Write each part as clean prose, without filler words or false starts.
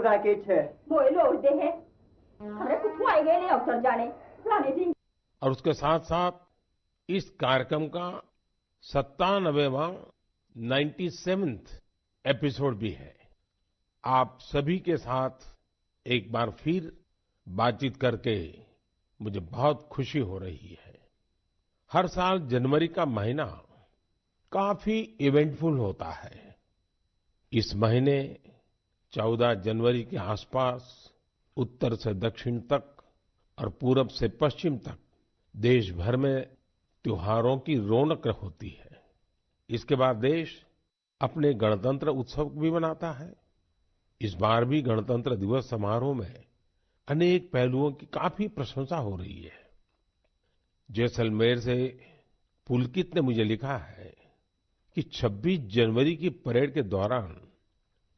राकेश है वो लोग दे है अरे कुछ आई गए नहीं अवसर जाने पुराने दिन। और उसके साथ साथ इस कार्यक्रम का 97वां 97th एपिसोड भी है। आप सभी के साथ एक बार फिर बातचीत करके मुझे बहुत खुशी हो रही है। हर साल जनवरी का महीना काफी इवेंटफुल होता है। इस महीने 14 जनवरी के आसपास उत्तर से दक्षिण तक और पूरब से पश्चिम तक देश भर में त्योहारों की रौनक होती है। इसके बाद देश अपने गणतंत्र उत्सव भी मनाता है। इस बार भी गणतंत्र दिवस समारोह में अनेक पहलुओं की काफी प्रशंसा हो रही है। जैसलमेर से पुलकित ने मुझे लिखा है कि 26 जनवरी की परेड के दौरान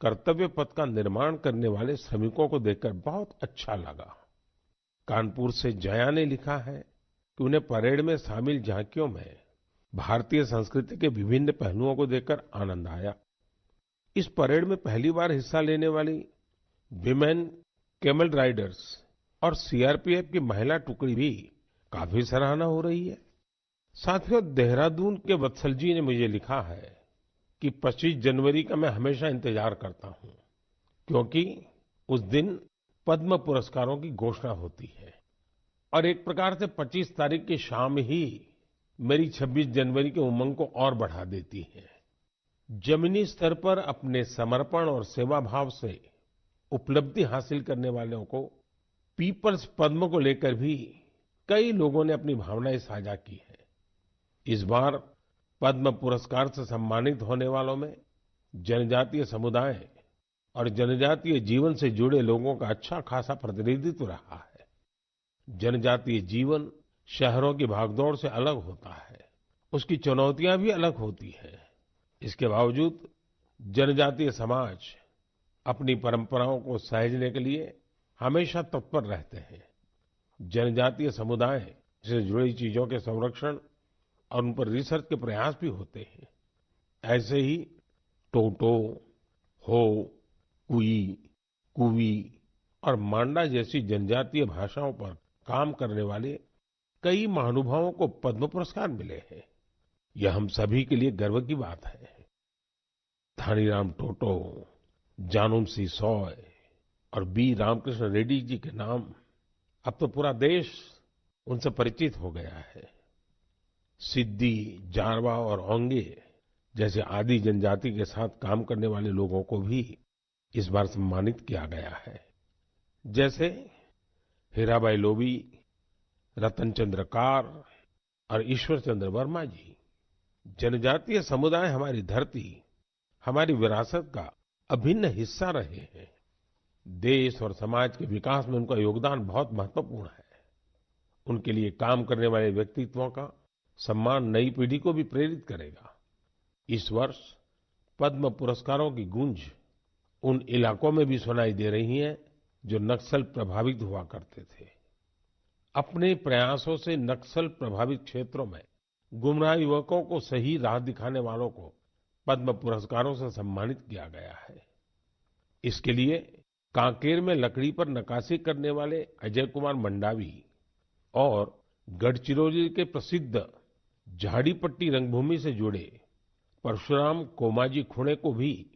कर्तव्य पथ का निर्माण करने वाले श्रमिकों को देखकर बहुत अच्छा लगा। कानपुर से जया ने लिखा है कि उन्हें परेड में शामिल झांकियों में भारतीय संस्कृति के विभिन्न पहलुओं को देखकर आनंद आया। इस परेड में पहली बार हिस्सा लेने वाली विमेन कैमल राइडर्स और सीआरपीएफ की महिला टुकड़ी भी काफी सराहना हो रही है। साथियों, देहरादून के वत्सल जी ने मुझे लिखा है कि 25 जनवरी का मैं हमेशा इंतजार करता हूं, क्योंकि उस दिन पद्म पुरस्कारों की घोषणा होती है। और एक प्रकार से 25 तारीख की शाम ही मेरी 26 जनवरी के उमंग को और बढ़ा देती है। जमीनी स्तर पर अपने समर्पण और सेवा भाव से उपलब्धि हासिल करने वालों को पीपल्स पद्म को लेकर भी कई लोगों ने अपनी भावनाएं साझा की है। इस बार पद्म पुरस्कार से सम्मानित होने वालों में जनजातीय समुदाय और जनजातीय जीवन से जुड़े लोगों का अच्छा खासा प्रतिनिधित्व रहा है। जनजातीय जीवन शहरों की भागदौड़ से अलग होता है, उसकी चुनौतियां भी अलग होती है। इसके बावजूद जनजातीय समाज अपनी परंपराओं को सहेजने के लिए हमेशा तत्पर रहते हैं। जनजातीय समुदाय से जुड़ी चीजों के संरक्षण और उन पर रिसर्च के प्रयास भी होते हैं। ऐसे ही टोटो, हो, कुई, कुवी और मांडा जैसी जनजातीय भाषाओं पर काम करने वाले कई महानुभावों को पद्म पुरस्कार मिले हैं। यह हम सभी के लिए गर्व की बात है। धानीराम टोटो, जानूमसी सॉय और बी रामकृष्ण रेड्डी जी के नाम अब तो पूरा देश उनसे परिचित हो गया है। सिद्दी, जारवा और ओंगे जैसे आदि जनजाति के साथ काम करने वाले लोगों को भी इस बार सम्मानित किया गया है। जैसे हीराबाई लोबी, रतन चंद्र कार और ईश्वर चंद्र वर्मा जी। जनजातीय समुदाय हमारी धरती, हमारी विरासत का अभिन्न हिस्सा रहे हैं। देश और समाज के विकास में उनका योगदान बहुत महत्वपूर्ण है। उनके लिए काम करने वाले व्यक्तित्वों का सम्मान नई पीढ़ी को भी प्रेरित करेगा। इस वर्ष पद्म पुरस्कारों की गूंज उन इलाकों में भी सुनाई दे रही है जो नक्सल प्रभावित हुआ करते थे। अपने प्रयासों से नक्सल प्रभावित क्षेत्रों में गुमराह युवकों को सही राह दिखाने वालों को पद्म पुरस्कारों से सम्मानित किया गया है। इसके लिए कांकेर में लकड़ी पर नक्काशी करने वाले अजय कुमार मंडावी और गढ़चिरौली के प्रसिद्ध झाड़ीपट्टी रंगभूमि से जुड़े परशुराम कोमाजी खुणे को भी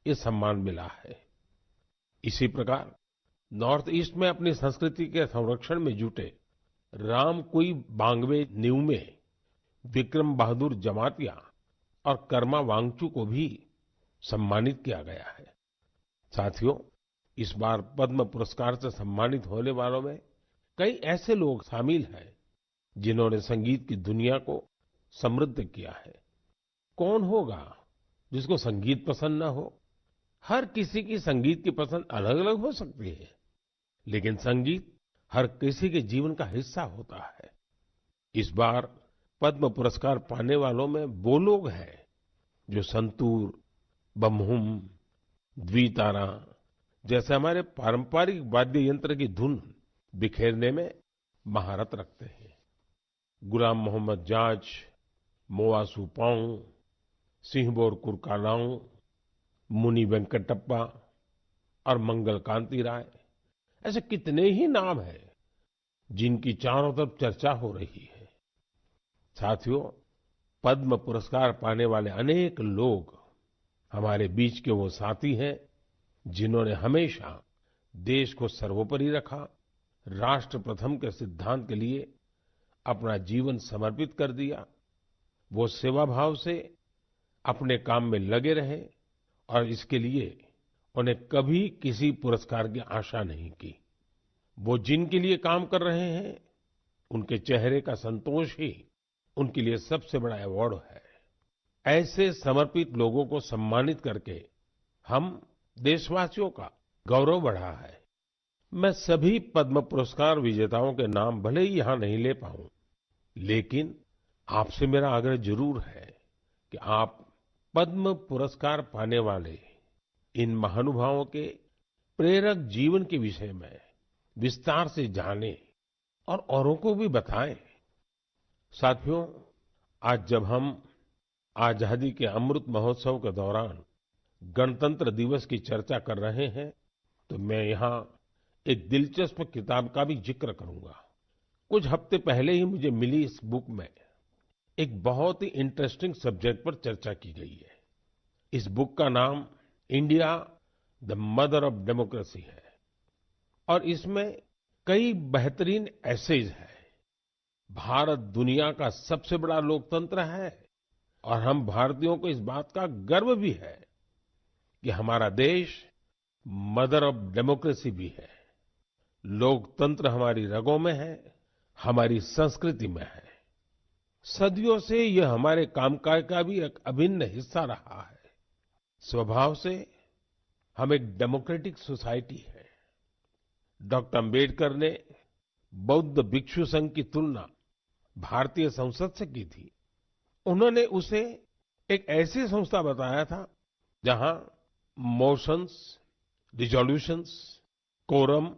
ये सम्मान मिला है। इसी प्रकार नॉर्थ ईस्ट में अपनी संस्कृति के संरक्षण में जुटे राम कुई बांगवे न्यूमे, विक्रम बहादुर जमातिया और कर्मा वांगचू को भी सम्मानित किया गया है। साथियों, इस बार पद्म पुरस्कार से सम्मानित होने वालों में कई ऐसे लोग शामिल हैं जिन्होंने संगीत की दुनिया को समृद्ध किया है। कौन होगा जिसको संगीत पसंद न हो? हर किसी की संगीत की पसंद अलग अलग हो सकती है, लेकिन संगीत हर किसी के जीवन का हिस्सा होता है। इस बार पद्म पुरस्कार पाने वालों में वो लोग हैं जो संतूर, बम्हुम, द्वितारा जैसे हमारे पारंपरिक वाद्य यंत्र की धुन बिखेरने में महारत रखते हैं। गुलाम मोहम्मद जाज, मोआ सुपांग, सिंहबोर कुरकालांग, मुनि वेंकटप्पा, और मंगल कांति राय, ऐसे कितने ही नाम हैं जिनकी चारों तरफ चर्चा हो रही है। साथियों, पद्म पुरस्कार पाने वाले अनेक लोग हमारे बीच के वो साथी हैं जिन्होंने हमेशा देश को सर्वोपरि रखा, राष्ट्र प्रथम के सिद्धांत के लिए अपना जीवन समर्पित कर दिया। वो सेवा भाव से अपने काम में लगे रहे और इसके लिए उन्हें कभी किसी पुरस्कार की आशा नहीं की। वो जिनके लिए काम कर रहे हैं, उनके चेहरे का संतोष ही उनके लिए सबसे बड़ा अवार्ड है। ऐसे समर्पित लोगों को सम्मानित करके हम देशवासियों का गौरव बढ़ा है। मैं सभी पद्म पुरस्कार विजेताओं के नाम भले ही यहाँ नहीं ले पाऊं, लेकिन आपसे मेरा आग्रह जरूर है कि आप पद्म पुरस्कार पाने वाले इन महानुभावों के प्रेरक जीवन के विषय में विस्तार से जानें और औरों को भी बताएं। साथियों, आज जब हम आजादी के अमृत महोत्सव के दौरान गणतंत्र दिवस की चर्चा कर रहे हैं, तो मैं यहाँ एक दिलचस्प किताब का भी जिक्र करूंगा। कुछ हफ्ते पहले ही मुझे मिली इस बुक में एक बहुत ही इंटरेस्टिंग सब्जेक्ट पर चर्चा की गई है। इस बुक का नाम India the mother of democracy है और इसमें कई बेहतरीन एसेज हैं। भारत दुनिया का सबसे बड़ा लोकतंत्र है और हम भारतीयों को इस बात का गर्व भी है कि हमारा देश मदर ऑफ डेमोक्रेसी भी है। लोकतंत्र हमारी रगों में है, हमारी संस्कृति में है। सदियों से यह हमारे कामकाज का भी एक अभिन्न हिस्सा रहा है। स्वभाव से हम एक डेमोक्रेटिक सोसाइटी है। डॉक्टर अम्बेडकर ने बौद्ध भिक्षु संघ की तुलना भारतीय संसद से की थी। उन्होंने उसे एक ऐसी संस्था बताया था जहां मोशंस, रिजोल्यूशंस, कोरम,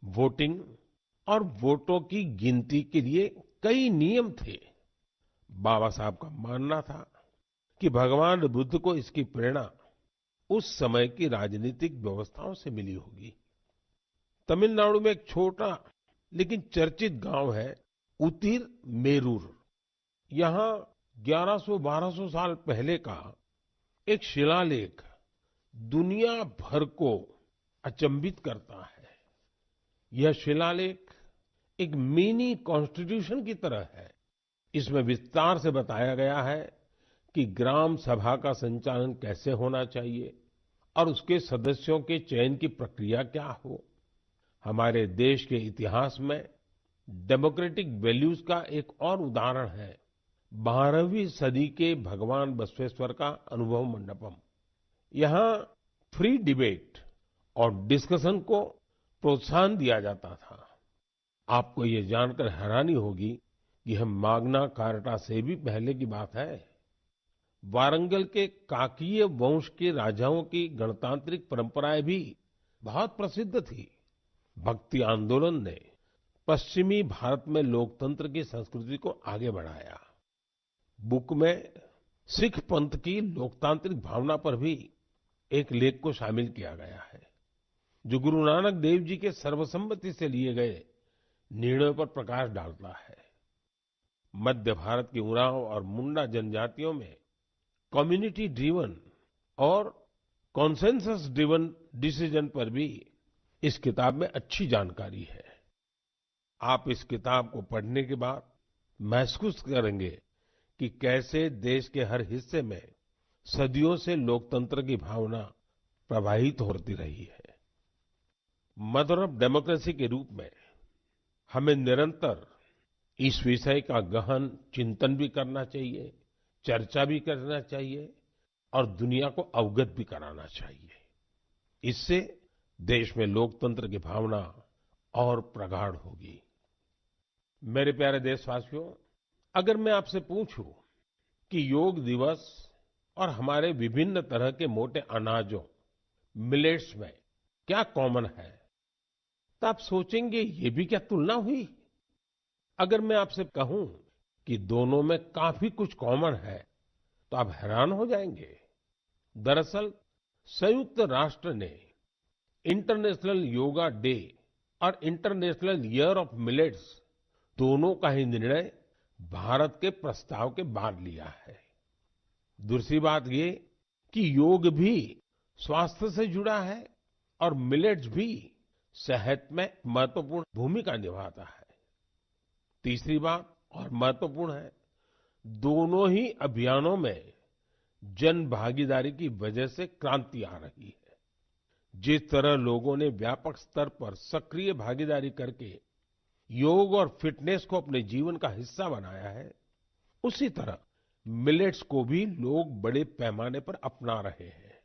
वोटिंग और वोटों की गिनती के लिए कई नियम थे। बाबा साहब का मानना था कि भगवान बुद्ध को इसकी प्रेरणा उस समय की राजनीतिक व्यवस्थाओं से मिली होगी। तमिलनाडु में एक छोटा लेकिन चर्चित गांव है उतिर मेरूर। यहाँ 1100-1200 साल पहले का एक शिलालेख दुनिया भर को अचंभित करता है। यह शिलालेख एक मिनी कॉन्स्टिट्यूशन की तरह है। इसमें विस्तार से बताया गया है कि ग्राम सभा का संचालन कैसे होना चाहिए और उसके सदस्यों के चयन की प्रक्रिया क्या हो। हमारे देश के इतिहास में डेमोक्रेटिक वैल्यूज का एक और उदाहरण है 12वीं सदी के भगवान बसवेश्वर का अनुभव मंडपम। यहाँ फ्री डिबेट और डिस्कशन को प्रोत्साहन दिया जाता था। आपको ये जानकर हैरानी होगी कि यह माग्ना कार्टा से भी पहले की बात है। वारंगल के काकीय वंश के राजाओं की गणतांत्रिक परंपराएं भी बहुत प्रसिद्ध थी। भक्ति आंदोलन ने पश्चिमी भारत में लोकतंत्र की संस्कृति को आगे बढ़ाया। बुक में सिख पंथ की लोकतांत्रिक भावना पर भी एक लेख को शामिल किया गया है, जो गुरु नानक देव जी के सर्वसम्मति से लिए गए निर्णयों पर प्रकाश डालता है। मध्य भारत की उरांव और मुंडा जनजातियों में कम्युनिटी ड्रिवन और कॉन्सेंसस ड्रिवन डिसीजन पर भी इस किताब में अच्छी जानकारी है। आप इस किताब को पढ़ने के बाद महसूस करेंगे कि कैसे देश के हर हिस्से में सदियों से लोकतंत्र की भावना प्रवाहित होती रही है। मदर ऑफ डेमोक्रेसी के रूप में हमें निरंतर इस विषय का गहन चिंतन भी करना चाहिए, चर्चा भी करना चाहिए और दुनिया को अवगत भी कराना चाहिए। इससे देश में लोकतंत्र की भावना और प्रगाढ़ होगी। मेरे प्यारे देशवासियों, अगर मैं आपसे पूछूं कि योग दिवस और हमारे विभिन्न तरह के मोटे अनाजों मिलेट्स में क्या कॉमन है, तो आप सोचेंगे ये भी क्या तुलना हुई। अगर मैं आपसे कहूं कि दोनों में काफी कुछ कॉमन है तो आप हैरान हो जाएंगे। दरअसल संयुक्त राष्ट्र ने इंटरनेशनल योगा डे और इंटरनेशनल ईयर ऑफ मिलेट्स दोनों का ही निर्णय भारत के प्रस्ताव के बाद लिया है। दूसरी बात ये कि योग भी स्वास्थ्य से जुड़ा है और मिलेट्स भी सेहत में महत्वपूर्ण भूमिका निभाता है। तीसरी बात और महत्वपूर्ण है, दोनों ही अभियानों में जन भागीदारी की वजह से क्रांति आ रही है। जिस तरह लोगों ने व्यापक स्तर पर सक्रिय भागीदारी करके योग और फिटनेस को अपने जीवन का हिस्सा बनाया है, उसी तरह मिलेट्स को भी लोग बड़े पैमाने पर अपना रहे हैं।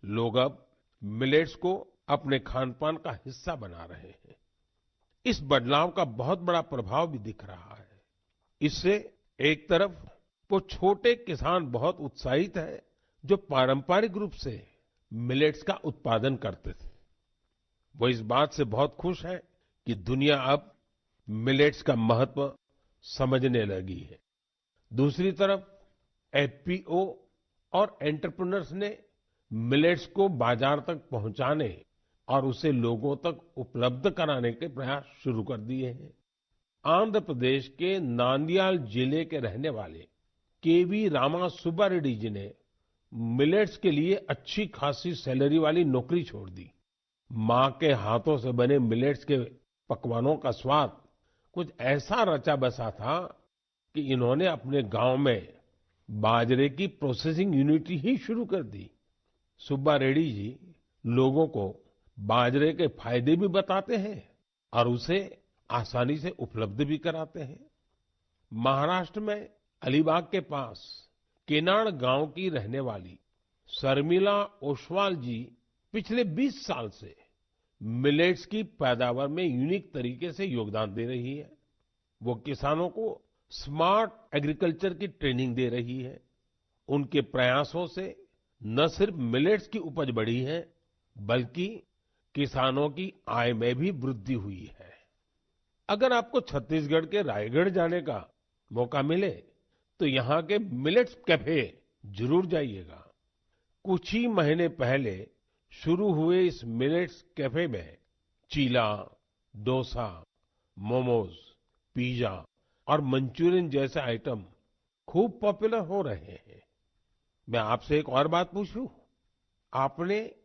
लोग अब मिलेट्स को अपने खानपान का हिस्सा बना रहे हैं। इस बदलाव का बहुत बड़ा प्रभाव भी दिख रहा है। इससे एक तरफ वो छोटे किसान बहुत उत्साहित है जो पारंपरिक रूप से मिलेट्स का उत्पादन करते थे। वो इस बात से बहुत खुश है कि दुनिया अब मिलेट्स का महत्व समझने लगी है। दूसरी तरफ एफपीओ और एंटरप्रेन्योर्स ने मिलेट्स को बाजार तक पहुंचाने और उसे लोगों तक उपलब्ध कराने के प्रयास शुरू कर दिए हैं। आंध्र प्रदेश के नांदयाल जिले के रहने वाले केवी रामा सुब्बा रेड्डी जी ने मिलेट्स के लिए अच्छी खासी सैलरी वाली नौकरी छोड़ दी। माँ के हाथों से बने मिलेट्स के पकवानों का स्वाद कुछ ऐसा रचा बसा था कि इन्होंने अपने गांव में बाजरे की प्रोसेसिंग यूनिट ही शुरू कर दी। सुब्बा रेड्डी जी लोगों को बाजरे के फायदे भी बताते हैं और उसे आसानी से उपलब्ध भी कराते हैं। महाराष्ट्र में अलीबाग के पास केनाड गांव की रहने वाली शर्मिला ओसवाल जी पिछले 20 साल से मिलेट्स की पैदावार में यूनिक तरीके से योगदान दे रही है। वो किसानों को स्मार्ट एग्रीकल्चर की ट्रेनिंग दे रही है। उनके प्रयासों से न सिर्फ मिलेट्स की उपज बढ़ी है, बल्कि किसानों की आय में भी वृद्धि हुई है। अगर आपको छत्तीसगढ़ के रायगढ़ जाने का मौका मिले तो यहाँ के मिलेट्स कैफे जरूर जाइएगा। कुछ ही महीने पहले शुरू हुए इस मिलेट्स कैफे में चीला, डोसा, मोमोज, पिज्जा और मंचूरियन जैसे आइटम खूब पॉपुलर हो रहे हैं। मैं आपसे एक और बात पूछूं? आपने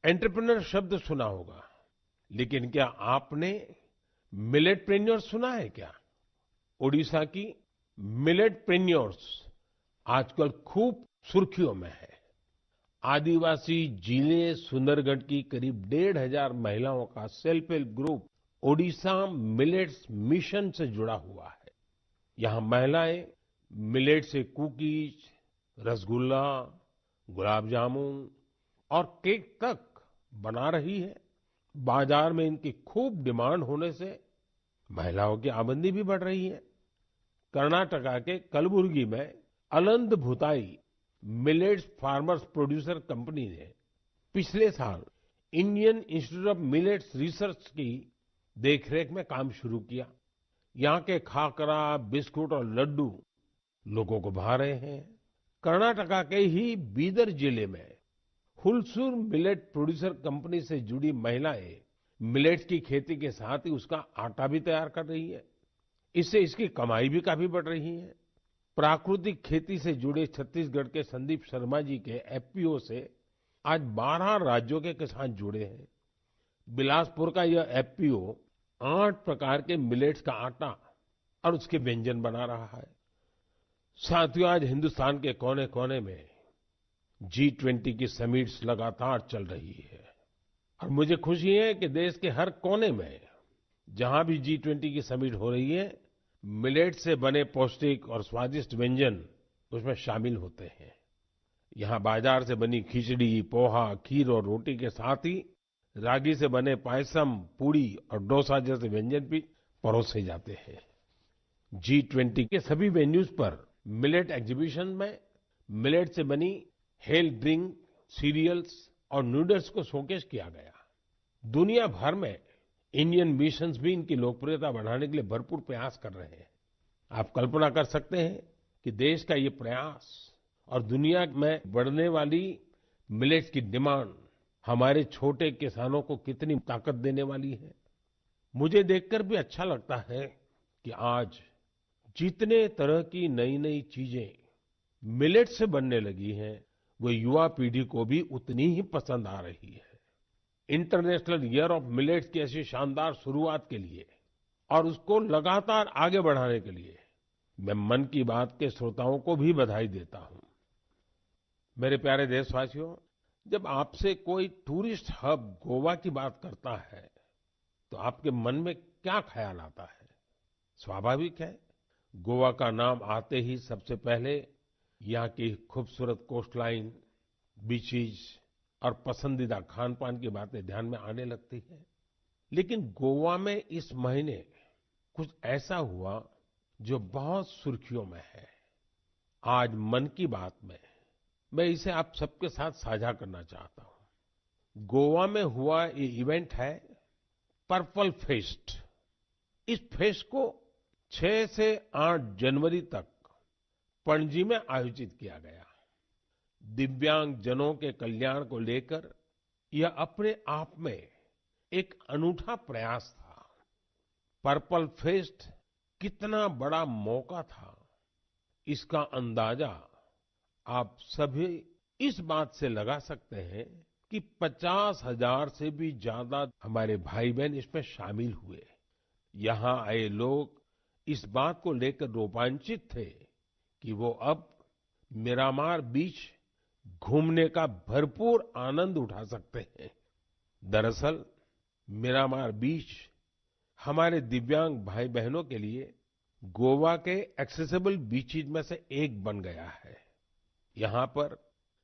एंटरप्रेन्योर शब्द सुना होगा, लेकिन क्या आपने मिलेटप्रेन्योर सुना है क्या? ओडिशा की मिलेटप्रेन्योर्स आजकल खूब सुर्खियों में है। आदिवासी जिले सुंदरगढ़ की करीब 1,500 महिलाओं का self help group Odisha millets mission से जुड़ा हुआ है। यहाँ महिलाएं मिलेट से कुकीज, रसगुल्ला, गुलाब जामुन और केक तक बना रही है। बाजार में इनकी खूब डिमांड होने से महिलाओं की आमदनी भी बढ़ रही है। कर्नाटका के कलबुर्गी में Aland Bhutai millets farmers producer company ने पिछले साल Indian institute of millets research की देखरेख में काम शुरू किया। यहाँ के खाकरा, बिस्कुट और लड्डू लोगों को भा रहे हैं। कर्नाटका के ही बीदर जिले में हुलसूर मिलेट प्रोड्यूसर कंपनी से जुड़ी महिलाएं मिलेट्स की खेती के साथ ही उसका आटा भी तैयार कर रही है। इससे इसकी कमाई भी काफी बढ़ रही है। प्राकृतिक खेती से जुड़े छत्तीसगढ़ के संदीप शर्मा जी के एफपीओ से आज 12 राज्यों के किसान जुड़े हैं। बिलासपुर का यह एफपीओ 8 प्रकार के मिलेट्स का आटा और उसके व्यंजन बना रहा है। साथियों, आज हिंदुस्तान के कोने-कोने में G20 की समिट्स लगातार चल रही है और मुझे खुशी है कि देश के हर कोने में जहां भी G20 की समिट हो रही है, मिलेट से बने पौष्टिक और स्वादिष्ट व्यंजन उसमें शामिल होते हैं। यहाँ बाजार से बनी खिचड़ी, पोहा, खीर और रोटी के साथ ही रागी से बने पायसम, पूड़ी और डोसा जैसे व्यंजन भी परोसे जाते हैं। G20 के सभी वेन्यूज पर मिलेट एग्जीबिशन में मिलेट से बनी हेल्थ ड्रिंक, सीरियल्स और नूडल्स को शोकेस किया गया। दुनिया भर में इंडियन मिशंस भी इनकी लोकप्रियता बढ़ाने के लिए भरपूर प्रयास कर रहे हैं। आप कल्पना कर सकते हैं कि देश का ये प्रयास और दुनिया में बढ़ने वाली मिलेट्स की डिमांड हमारे छोटे किसानों को कितनी ताकत देने वाली है। मुझे देखकर भी अच्छा लगता है कि आज जितने तरह की नई नई चीजें मिलेट से बनने लगी हैं, वो युवा पीढ़ी को भी उतनी ही पसंद आ रही है। इंटरनेशनल ईयर ऑफ मिलेट्स की ऐसी शानदार शुरुआत के लिए और उसको लगातार आगे बढ़ाने के लिए मैं मन की बात के श्रोताओं को भी बधाई देता हूं। मेरे प्यारे देशवासियों, जब आपसे कोई टूरिस्ट हब गोवा की बात करता है तो आपके मन में क्या ख्याल आता है? स्वाभाविक है, गोवा का नाम आते ही सबसे पहले यहाँ की खूबसूरत कोस्टलाइन, बीचेस और पसंदीदा खान पान की बातें ध्यान में आने लगती है। लेकिन गोवा में इस महीने कुछ ऐसा हुआ जो बहुत सुर्खियों में है। आज मन की बात में मैं इसे आप सबके साथ साझा करना चाहता हूं। गोवा में हुआ ये इवेंट है पर्पल फेस्ट। इस फेस्ट को 6 से 8 जनवरी तक पणजी में आयोजित किया गया। दिव्यांग जनों के कल्याण को लेकर यह अपने आप में एक अनूठा प्रयास था। पर्पल फेस्ट कितना बड़ा मौका था, इसका अंदाजा आप सभी इस बात से लगा सकते हैं कि 50,000 से भी ज्यादा हमारे भाई बहन इसमें शामिल हुए। यहाँ आए लोग इस बात को लेकर रोमांचित थे कि वो अब मिरामार बीच घूमने का भरपूर आनंद उठा सकते हैं। दरअसल मिरामार बीच हमारे दिव्यांग भाई बहनों के लिए गोवा के एक्सेसिबल बीचेस में से एक बन गया है। यहाँ पर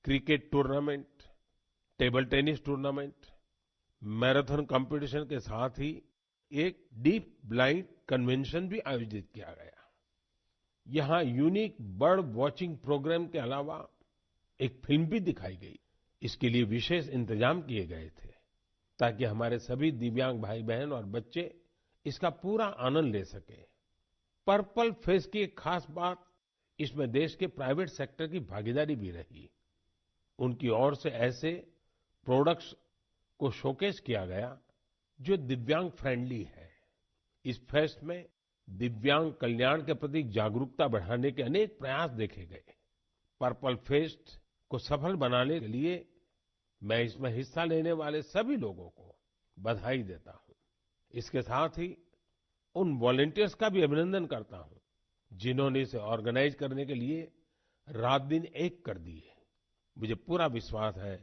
cricket tournament, table tennis tournament, marathon competition के साथ ही एक डीप ब्लाइंड कन्वेंशन भी आयोजित किया गया। यहाँ यूनिक बर्ड वॉचिंग प्रोग्राम के अलावा एक फिल्म भी दिखाई गई। इसके लिए विशेष इंतजाम किए गए थे ताकि हमारे सभी दिव्यांग भाई बहन और बच्चे इसका पूरा आनंद ले सके। पर्पल फेस्ट की एक खास बात इसमें देश के प्राइवेट सेक्टर की भागीदारी भी रही। उनकी ओर से ऐसे प्रोडक्ट्स को शोकेस किया गया जो दिव्यांग फ्रेंडली है। इस फेस्ट में दिव्यांग कल्याण के प्रति जागरूकता बढ़ाने के अनेक प्रयास देखे गए। पर्पल फेस्ट को सफल बनाने के लिए मैं इसमें हिस्सा लेने वाले सभी लोगों को बधाई देता हूं। इसके साथ ही उन वॉलंटियर्स का भी अभिनंदन करता हूं जिन्होंने इसे ऑर्गेनाइज करने के लिए रात दिन एक कर दिए। मुझे पूरा विश्वास है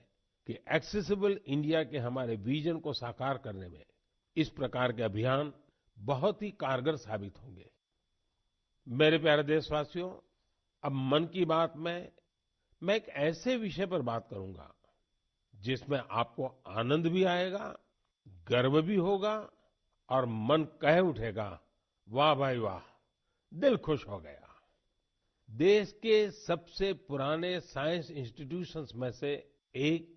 कि एक्सेसिबल इंडिया के हमारे विजन को साकार करने में इस प्रकार के अभियान बहुत ही कारगर साबित होंगे। मेरे प्यारे देशवासियों, अब मन की बात में मैं एक ऐसे विषय पर बात करूंगा जिसमें आपको आनंद भी आएगा, गर्व भी होगा और मन कह उठेगा, वाह भाई वाह, दिल खुश हो गया। देश के सबसे पुराने साइंस इंस्टीट्यूशंस में से एक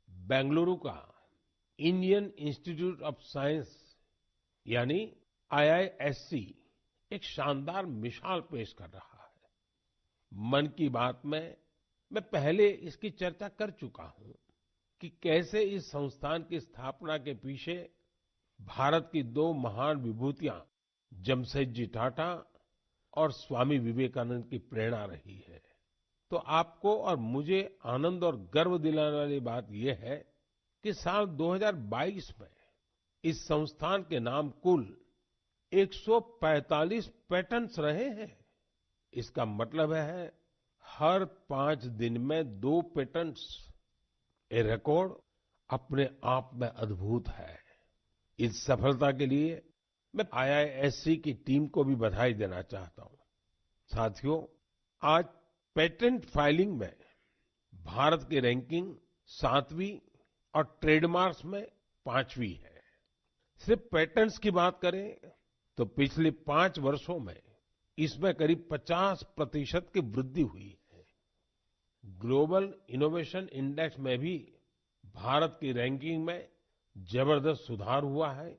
बेंगलुरु का इंडियन इंस्टीट्यूट ऑफ साइंस यानी IISc एक शानदार मिसाल पेश कर रहा है। मन की बात में मैं पहले इसकी चर्चा कर चुका हूं कि कैसे इस संस्थान की स्थापना के पीछे भारत की दो महान विभूतियां जमशेदजी टाटा और स्वामी विवेकानंद की प्रेरणा रही है। तो आपको और मुझे आनंद और गर्व दिलाने वाली बात यह है कि साल 2022 में इस संस्थान के नाम कुल 145 पेटेंट्स रहे हैं। इसका मतलब है हर 5 दिन में 2 पेटेंट्स। ये रिकॉर्ड अपने आप में अद्भुत है। इस सफलता के लिए मैं IISc की टीम को भी बधाई देना चाहता हूं। साथियों, आज पेटेंट फाइलिंग में भारत की रैंकिंग 7वीं और ट्रेडमार्क्स में 5वीं है। सिर्फ पेटेंट्स की बात करें तो पिछले 5 वर्षों में इसमें करीब 50% की वृद्धि हुई है। ग्लोबल इनोवेशन इंडेक्स में भी भारत की रैंकिंग में जबरदस्त सुधार हुआ है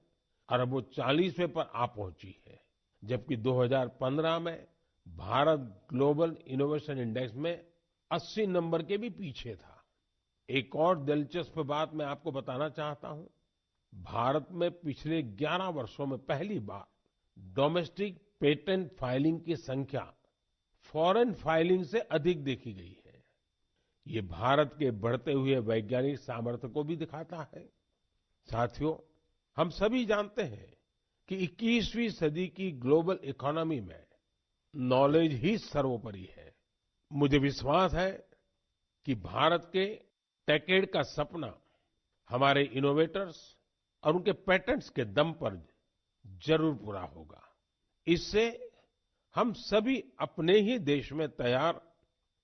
और अब वो 40वें पर आ पहुंची है, जबकि 2015 में भारत ग्लोबल इनोवेशन इंडेक्स में 80 नंबर के भी पीछे था। एक और दिलचस्प बात मैं आपको बताना चाहता हूं। भारत में पिछले 11 वर्षों में पहली बार डोमेस्टिक पेटेंट फाइलिंग की संख्या फॉरेन फाइलिंग से अधिक देखी गई है। ये भारत के बढ़ते हुए वैज्ञानिक सामर्थ्य को भी दिखाता है। साथियों, हम सभी जानते हैं कि 21वीं सदी की ग्लोबल इकोनॉमी में नॉलेज ही सर्वोपरि है। मुझे विश्वास है कि भारत के टेकेड का सपना हमारे इनोवेटर्स और उनके पेटेंट्स के दम पर जरूर पूरा होगा। इससे हम सभी अपने ही देश में तैयार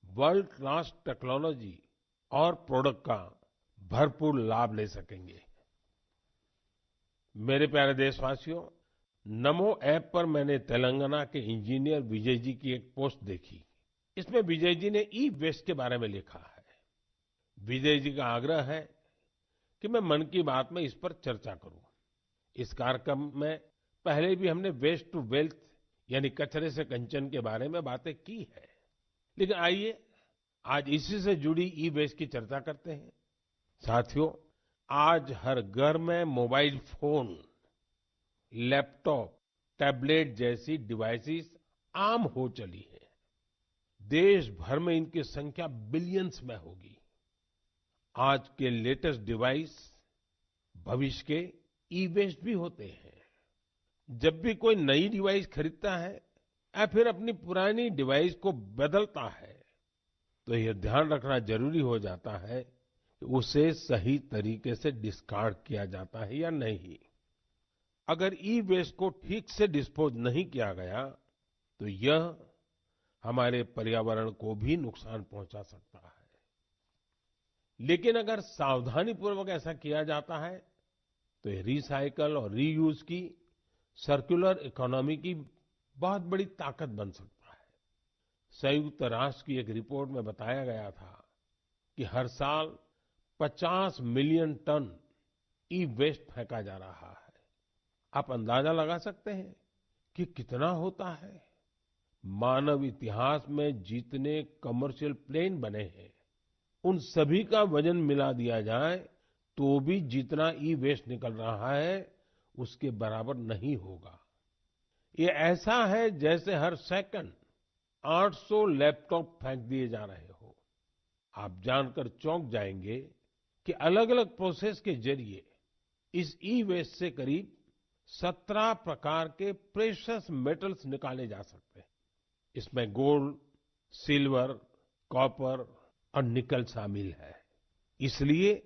वर्ल्ड क्लास टेक्नोलॉजी और प्रोडक्ट का भरपूर लाभ ले सकेंगे। मेरे प्यारे देशवासियों, नमो ऐप पर मैंने तेलंगाना के इंजीनियर विजय जी की एक पोस्ट देखी। इसमें विजय जी ने ई वेस्ट के बारे में लिखा है। विजय जी का आग्रह है कि मैं मन की बात में इस पर चर्चा करूं। इस कार्यक्रम में पहले भी हमने वेस्ट टू वेल्थ यानी कचरे से कंचन के बारे में बातें की है, लेकिन आइए आज इसी से जुड़ी ई वेस्ट की चर्चा करते हैं। साथियों, आज हर घर में मोबाइल फोन, लैपटॉप, टैबलेट जैसी डिवाइसेस आम हो चली है। देश भर में इनकी संख्या बिलियंस में होगी। आज के लेटेस्ट डिवाइस भविष्य के ई वेस्ट भी होते हैं। जब भी कोई नई डिवाइस खरीदता है या फिर अपनी पुरानी डिवाइस को बदलता है, तो यह ध्यान रखना जरूरी हो जाता है कि उसे सही तरीके से डिस्कार्ड किया जाता है या नहीं। अगर ई वेस्ट को ठीक से डिस्पोज नहीं किया गया तो यह हमारे पर्यावरण को भी नुकसान पहुंचा सकता है। लेकिन अगर सावधानी पूर्वक ऐसा किया जाता है तो ये रिसाइकल और रीयूज की सर्कुलर इकोनॉमी की बहुत बड़ी ताकत बन सकता है। संयुक्त राष्ट्र की एक रिपोर्ट में बताया गया था कि हर साल 50 मिलियन टन ई वेस्ट फेंका जा रहा है। आप अंदाजा लगा सकते हैं कि कितना होता है। मानव इतिहास में जितने कमर्शियल प्लेन बने हैं, उन सभी का वजन मिला दिया जाए तो भी जितना ई वेस्ट निकल रहा है उसके बराबर नहीं होगा। ये ऐसा है जैसे हर सेकंड 800 लैपटॉप फेंक दिए जा रहे हो। आप जानकर चौंक जाएंगे कि अलग अलग प्रोसेस के जरिए इस ई वेस्ट से करीब 17 प्रकार के प्रेशियस मेटल्स निकाले जा सकते हैं। इसमें गोल्ड, सिल्वर, कॉपर और निकल शामिल है। इसलिए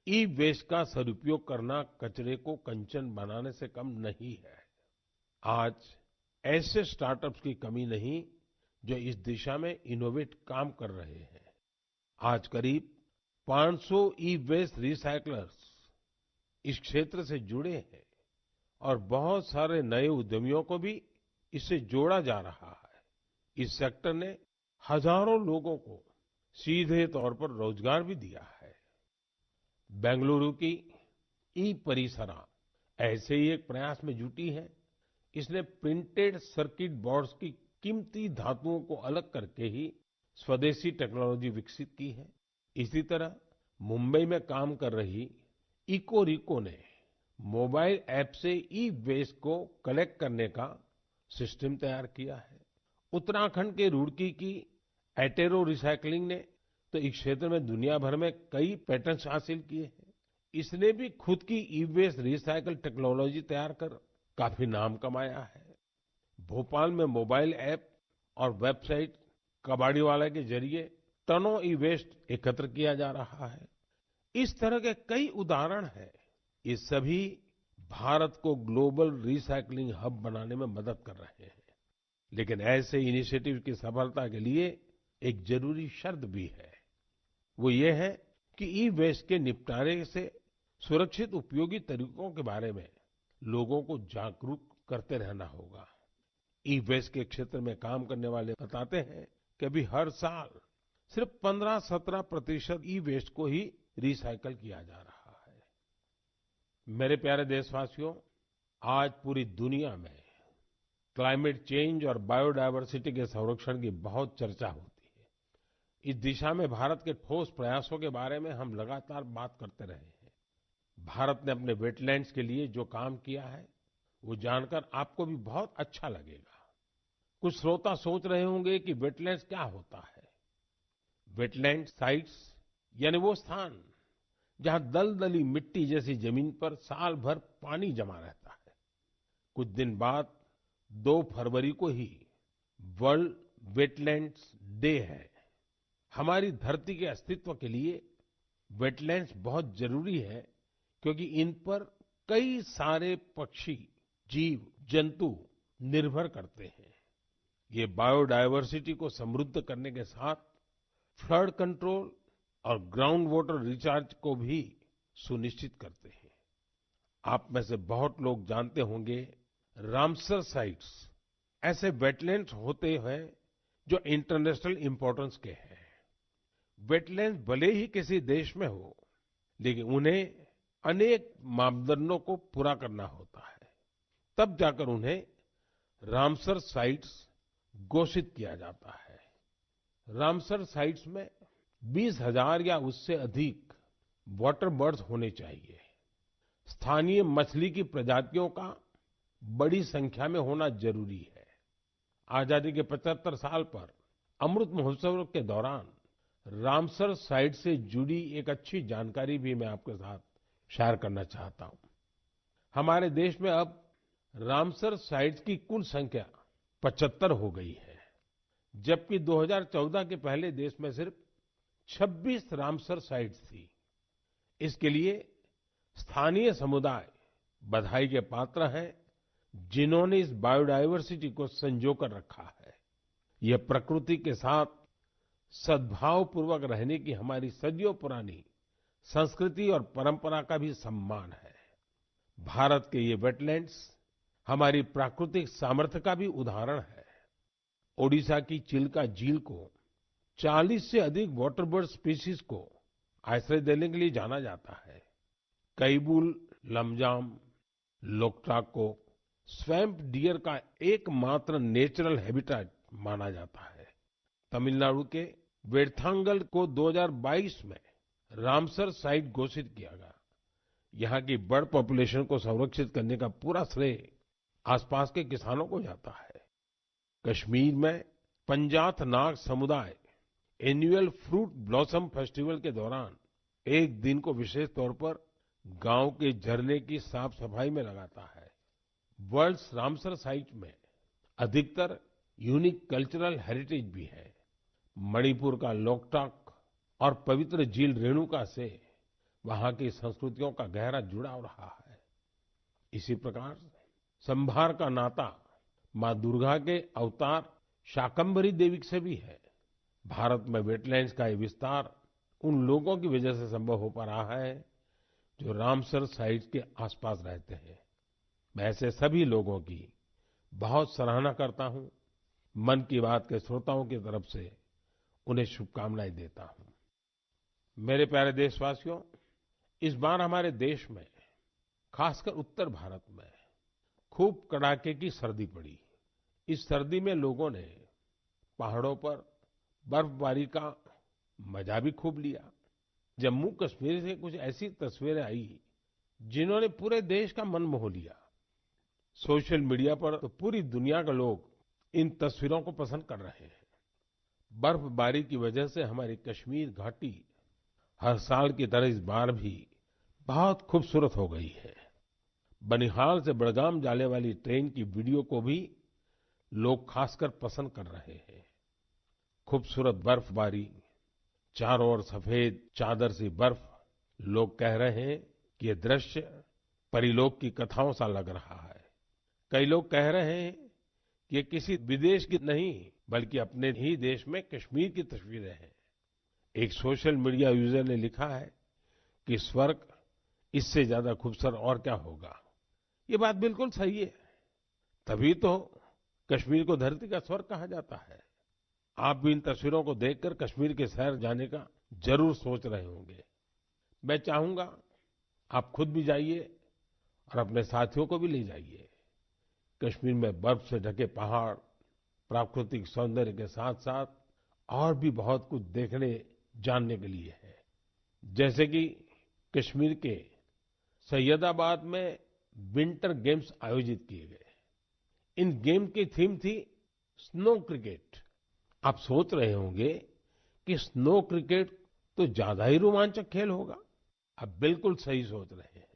ई वेस्ट का सदुपयोग करना कचरे को कंचन बनाने से कम नहीं है। आज ऐसे स्टार्टअप्स की कमी नहीं जो इस दिशा में इनोवेट काम कर रहे हैं। आज करीब 500 ई वेस्ट रिसाइक्लर्स इस क्षेत्र से जुड़े हैं और बहुत सारे नए उद्यमियों को भी इससे जोड़ा जा रहा है। इस सेक्टर ने हजारों लोगों को सीधे तौर पर रोजगार भी दिया है। बेंगलुरु की ई परिसरा ऐसे ही एक प्रयास में जुटी है। इसने प्रिंटेड सर्किट बोर्ड्स की कीमती धातुओं को अलग करके ही स्वदेशी टेक्नोलॉजी विकसित की है। इसी तरह मुंबई में काम कर रही इकोरिको ने मोबाइल ऐप से ई वेस्ट को कलेक्ट करने का सिस्टम तैयार किया है। उत्तराखंड के रुड़की की एटेरो रिसाइकलिंग ने तो इस क्षेत्र में दुनिया भर में कई पेटेंट्स हासिल किए हैं। इसने भी खुद की ई वेस्ट रिसाइकल टेक्नोलॉजी तैयार कर काफी नाम कमाया है। भोपाल में मोबाइल ऐप और वेबसाइट कबाड़ीवाला के जरिए टनों ई वेस्ट एकत्र किया जा रहा है। इस तरह के कई उदाहरण हैं। ये सभी भारत को ग्लोबल रिसाइकलिंग हब बनाने में मदद कर रहे हैं। लेकिन ऐसे इनिशिएटिव की सफलता के लिए एक जरूरी शर्त भी है। वो ये है कि ई वेस्ट के निपटारे से सुरक्षित उपयोगी तरीकों के बारे में लोगों को जागरूक करते रहना होगा। ई वेस्ट के क्षेत्र में काम करने वाले बताते हैं कि अभी हर साल सिर्फ 15-17% ई वेस्ट को ही रिसाइकल किया जा रहा है। मेरे प्यारे देशवासियों, आज पूरी दुनिया में क्लाइमेट चेंज और बायोडायवर्सिटी के संरक्षण की बहुत चर्चा होती है। इस दिशा में भारत के ठोस प्रयासों के बारे में हम लगातार बात करते रहे हैं। भारत ने अपने वेटलैंड्स के लिए जो काम किया है, वो जानकर आपको भी बहुत अच्छा लगेगा। कुछ श्रोता सोच रहे होंगे कि वेटलैंड्स क्या होता है। वेटलैंड साइट्स यानी वो स्थान जहां दलदली मिट्टी जैसी जमीन पर साल भर पानी जमा रहता है। कुछ दिन बाद 2 फरवरी को ही वर्ल्ड वेटलैंड्स डे है। हमारी धरती के अस्तित्व के लिए वेटलैंड्स बहुत जरूरी है, क्योंकि इन पर कई सारे पक्षी, जीव, जंतु निर्भर करते हैं। ये बायोडायवर्सिटी को समृद्ध करने के साथ फ्लड कंट्रोल और ग्राउंड वाटर रिचार्ज को भी सुनिश्चित करते हैं। आप में से बहुत लोग जानते होंगे, रामसर साइट्स ऐसे वेटलैंड्स होते हैं जो इंटरनेशनल इंपॉर्टेंस के हैं। वेटलैंड्स भले ही किसी देश में हो, लेकिन उन्हें अनेक मापदंडों को पूरा करना होता है, तब जाकर उन्हें रामसर साइट्स घोषित किया जाता है। रामसर साइट्स में 20,000 या उससे अधिक वाटर बर्ड्स होने चाहिए। स्थानीय मछली की प्रजातियों का बड़ी संख्या में होना जरूरी है। आजादी के 75 साल पर अमृत महोत्सव के दौरान रामसर साइट से जुड़ी एक अच्छी जानकारी भी मैं आपके साथ शेयर करना चाहता हूं। हमारे देश में अब रामसर साइट्स की कुल संख्या 75 हो गई है, जबकि 2014 के पहले देश में सिर्फ 26 रामसर साइट्स थी। इसके लिए स्थानीय समुदाय बधाई के पात्र हैं, जिन्होंने इस बायोडायवर्सिटी को संजो कर रखा है। यह प्रकृति के साथ सद्भावपूर्वक रहने की हमारी सदियों पुरानी संस्कृति और परंपरा का भी सम्मान है। भारत के ये वेटलैंड्स हमारी प्राकृतिक सामर्थ्य का भी उदाहरण है। ओडिशा की चिल्का झील को 40 से अधिक वाटर बर्ड स्पीशीज को आश्रय देने के लिए जाना जाता है। कैबुल लमजाम लोकटाक को स्वैम्प डियर का एकमात्र नेचुरल हैबिटेट माना जाता है। तमिलनाडु के वेर्थांगल को 2022 में रामसर साइट घोषित किया गया। यहाँ की बर्ड पॉपुलेशन को संरक्षित करने का पूरा श्रेय आसपास के किसानों को जाता है। कश्मीर में पंजाथ नाग समुदाय एनुअल फ्रूट ब्लॉसम फेस्टिवल के दौरान एक दिन को विशेष तौर पर गांव के झरने की साफ सफाई में लगाता है। वर्ल्ड्स रामसर साइट में अधिकतर यूनिक कल्चरल हेरिटेज भी है। मणिपुर का लोकटाक और पवित्र झील रेणुका से वहां की संस्कृतियों का गहरा जुड़ाव रहा है। इसी प्रकार संभार का नाता माँ दुर्गा के अवतार शाकंभरी देवी से भी है। भारत में वेटलैंड्स का ये विस्तार उन लोगों की वजह से संभव हो पा रहा है जो रामसर साइट्स के आसपास रहते हैं। मैं ऐसे सभी लोगों की बहुत सराहना करता हूं। मन की बात के श्रोताओं की तरफ से उन्हें शुभकामनाएं देता हूं। मेरे प्यारे देशवासियों, इस बार हमारे देश में, खासकर उत्तर भारत में खूब कड़ाके की सर्दी पड़ी। इस सर्दी में लोगों ने पहाड़ों पर बर्फबारी का मजा भी खूब लिया। जम्मू कश्मीर से कुछ ऐसी तस्वीरें आई जिन्होंने पूरे देश का मन मोह लिया। सोशल मीडिया पर तो पूरी दुनिया के लोग इन तस्वीरों को पसंद कर रहे हैं। बर्फबारी की वजह से हमारी कश्मीर घाटी हर साल की तरह इस बार भी बहुत खूबसूरत हो गई है। बनिहाल से बड़गाम जाने वाली ट्रेन की वीडियो को भी लोग खासकर पसंद कर रहे हैं। खूबसूरत बर्फबारी, चारों ओर सफेद चादर सी बर्फ। लोग कह रहे हैं कि ये दृश्य परीलोक की कथाओं सा लग रहा है। कई लोग कह रहे हैं कि ये किसी विदेश की नहीं, बल्कि अपने ही देश में कश्मीर की तस्वीरें हैं। एक सोशल मीडिया यूजर ने लिखा है कि स्वर्ग इससे ज्यादा खूबसूरत और क्या होगा। ये बात बिल्कुल सही है। तभी तो कश्मीर को धरती का स्वर्ग कहा जाता है। आप भी इन तस्वीरों को देखकर कश्मीर के शहर जाने का जरूर सोच रहे होंगे। मैं चाहूंगा आप खुद भी जाइए और अपने साथियों को भी ले जाइए। कश्मीर में बर्फ से ढके पहाड़, प्राकृतिक सौंदर्य के साथ साथ और भी बहुत कुछ देखने जानने के लिए है। जैसे कि कश्मीर के सैयदाबाद में विंटर गेम्स आयोजित किए गए। इन गेम की थीम थी स्नो क्रिकेट। आप सोच रहे होंगे कि स्नो क्रिकेट तो ज्यादा ही रोमांचक खेल होगा। आप बिल्कुल सही सोच रहे हैं।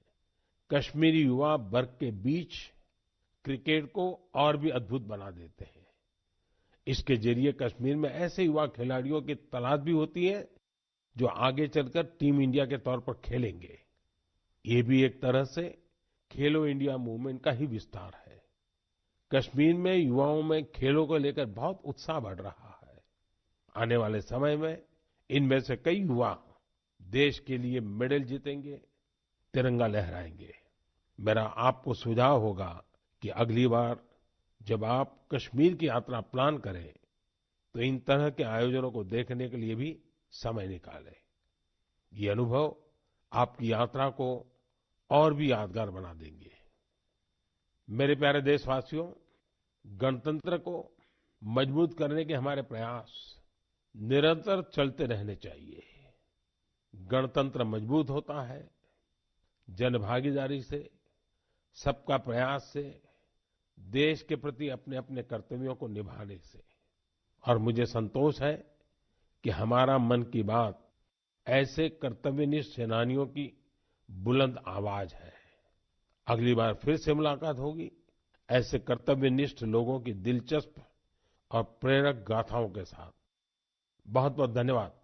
कश्मीरी युवा बर्फ के बीच क्रिकेट को और भी अद्भुत बना देते हैं। इसके जरिए कश्मीर में ऐसे युवा खिलाड़ियों की तलाश भी होती है जो आगे चलकर टीम इंडिया के तौर पर खेलेंगे। ये भी एक तरह से खेलो इंडिया मूवमेंट का ही विस्तार है। कश्मीर में युवाओं में खेलों को लेकर बहुत उत्साह बढ़ रहा है। आने वाले समय में इनमें से कई युवा देश के लिए मेडल जीतेंगे, तिरंगा लहराएंगे। मेरा आपको सुझाव होगा कि अगली बार जब आप कश्मीर की यात्रा प्लान करें तो इन तरह के आयोजनों को देखने के लिए भी समय निकालें। ये अनुभव आपकी यात्रा को और भी यादगार बना देंगे। मेरे प्यारे देशवासियों, गणतंत्र को मजबूत करने के हमारे प्रयास निरंतर चलते रहने चाहिए। गणतंत्र मजबूत होता है जनभागीदारी से, सबका प्रयास से, देश के प्रति अपने अपने कर्तव्यों को निभाने से। और मुझे संतोष है कि हमारा मन की बात ऐसे कर्तव्यनिष्ठ सेनानियों की बुलंद आवाज है। अगली बार फिर से मुलाकात होगी ऐसे कर्तव्यनिष्ठ लोगों की दिलचस्प और प्रेरक गाथाओं के साथ। बहुत बहुत धन्यवाद।